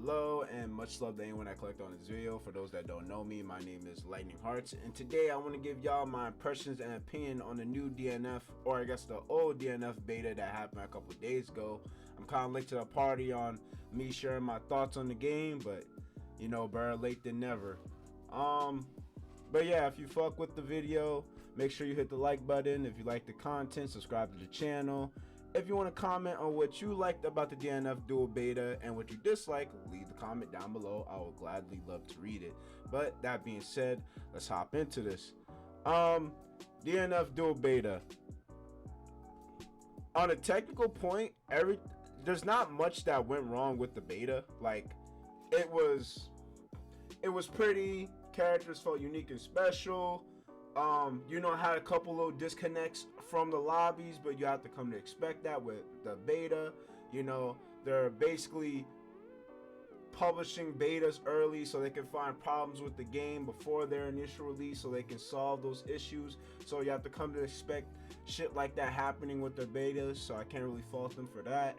Hello and much love to anyone that clicked on this video. For those that don't know me, my name is Lightning Hearts, and today I want to give y'all my impressions and opinion on the new DNF, or I guess the old DNF beta that happened a couple days ago. I'm kind of late to the party on me sharing my thoughts on the game, but you know, better late than never. But yeah, if you fuck with the video, make sure you hit the like button. If you like the content, subscribe to the channel. If you want to comment on what you liked about the DNF Duel beta and what you dislike, leave the comment down below. I will gladly love to read it. But that being said, let's hop into this. DNF Duel beta. On a technical point, there's not much that went wrong with the beta. Like, it was pretty. Characters felt unique and special. You know, had a couple little disconnects from the lobbies, but you have to come to expect that with the beta. You know, they're basically publishing betas early so they can find problems with the game before their initial release so they can solve those issues. So you have to come to expect shit like that happening with their betas, so I can't really fault them for that.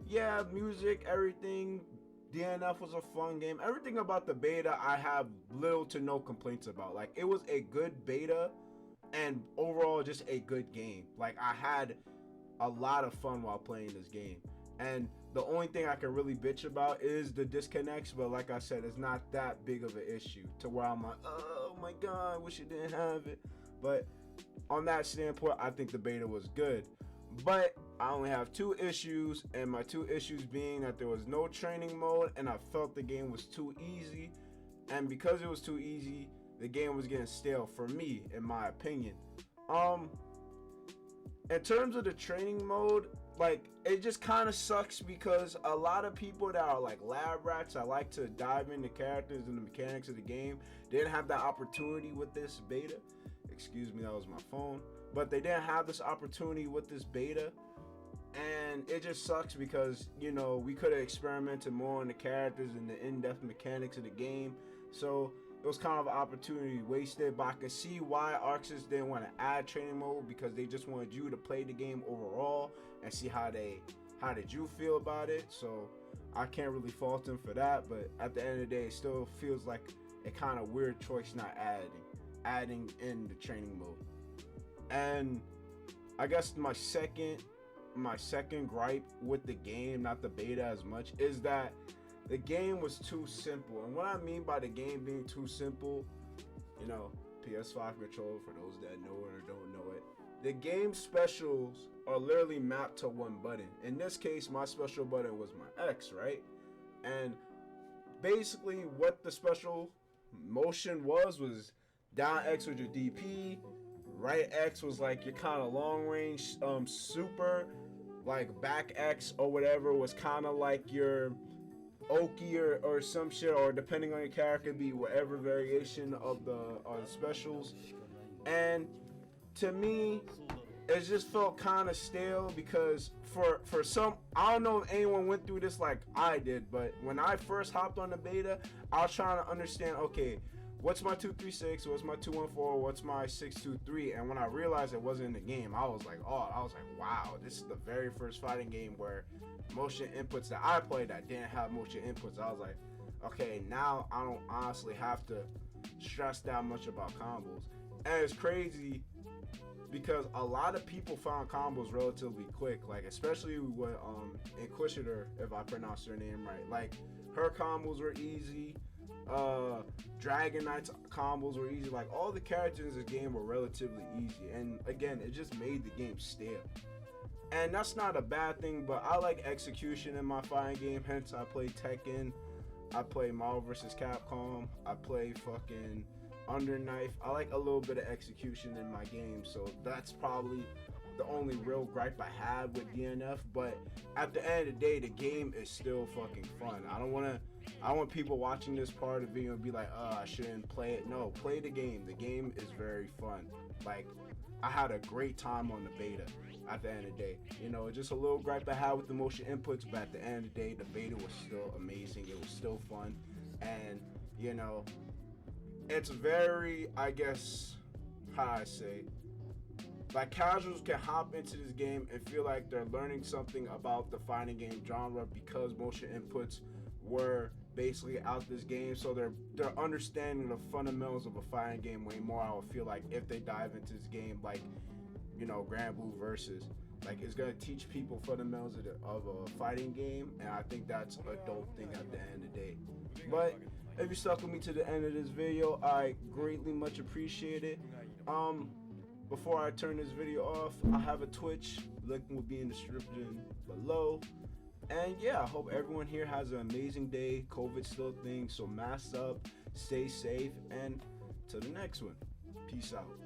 Yeah, music, everything. DNF was a fun game. Everything about the beta I have little to no complaints about. Like, it was a good beta and overall just a good game. Like, I had a lot of fun while playing this game, and the only thing I can really bitch about is the disconnects, but like I said, it's not that big of an issue to where I'm like, oh my god, I wish it didn't have it. But on that standpoint, I think the beta was good. But I only have two issues, and my two issues being that there was no training mode and I felt the game was too easy, and because it was too easy, the game was getting stale for me, in my opinion. In terms of the training mode, like, it just kind of sucks because a lot of people that are like lab rats, I like to dive into characters and the mechanics of the game, didn't have that opportunity with this beta. Excuse me, that was my phone. But they didn't have this opportunity with this beta, and it just sucks because, you know, we could have experimented more on the characters and the in-depth mechanics of the game. So it was kind of an opportunity wasted. But I can see why Arxis didn't want to add training mode, because they just wanted you to play the game overall and see how did you feel about it. So I can't really fault them for that, but at the end of the day, it still feels like a kind of weird choice not adding in the training mode. And I guess my second gripe with the game, not the beta as much, is that the game was too simple. And what I mean by the game being too simple, you know, PS5 controller, for those that know it or don't know it, the game specials are literally mapped to one button. In this case, my special button was my X, right? And basically what the special motion was down X with your DP, right X was like your kind of long range super, like back X or whatever was kind of like your Oki or some shit, or depending on your character, be whatever variation of the specials. And to me, it just felt kind of stale, because for some, I don't know if anyone went through this like I did, but when I first hopped on the beta, I was trying to understand, okay, what's my 236, what's my 214, what's my 623, and when I realized it wasn't in the game, I was like, wow, this is the very first fighting game where motion inputs that I played that didn't have motion inputs. I was like, okay, now I don't honestly have to stress that much about combos. And it's crazy because a lot of people found combos relatively quick, like especially with Inquisitor, if I pronounce her name right. Like, her combos were easy. Dragon Knight's combos were easy. Like, all the characters in this game were relatively easy, and again, it just made the game stale. And that's not a bad thing, but I like execution in my fighting game, hence I play Tekken, I play Marvel vs. Capcom, I play fucking Underknife. I like a little bit of execution in my game, so that's probably the only real gripe I had with DNF. But at the end of the day, the game is still fucking fun. I want people watching this part of the video and be like, I shouldn't play it. No, play the game. The game is very fun. Like, I had a great time on the beta at the end of the day. You know, just a little gripe I had with the motion inputs, but at the end of the day, the beta was still amazing. It was still fun. And, you know, it's very, I guess, how I say, Like casuals can hop into this game and feel like they're learning something about the fighting game genre because motion inputs were basically out this game, so they're understanding the fundamentals of a fighting game way more. I would feel like if they dive into this game, like Grand Blue Versus, like it's gonna teach people fundamentals of a fighting game, and I think that's a dope thing at the end of the day. But if you stuck with me to the end of this video, I greatly much appreciate it. Before I turn this video off, I have a Twitch. Link will be in the description below. And yeah, I hope everyone here has an amazing day. COVID's still a thing, so mask up, stay safe, and to the next one. Peace out.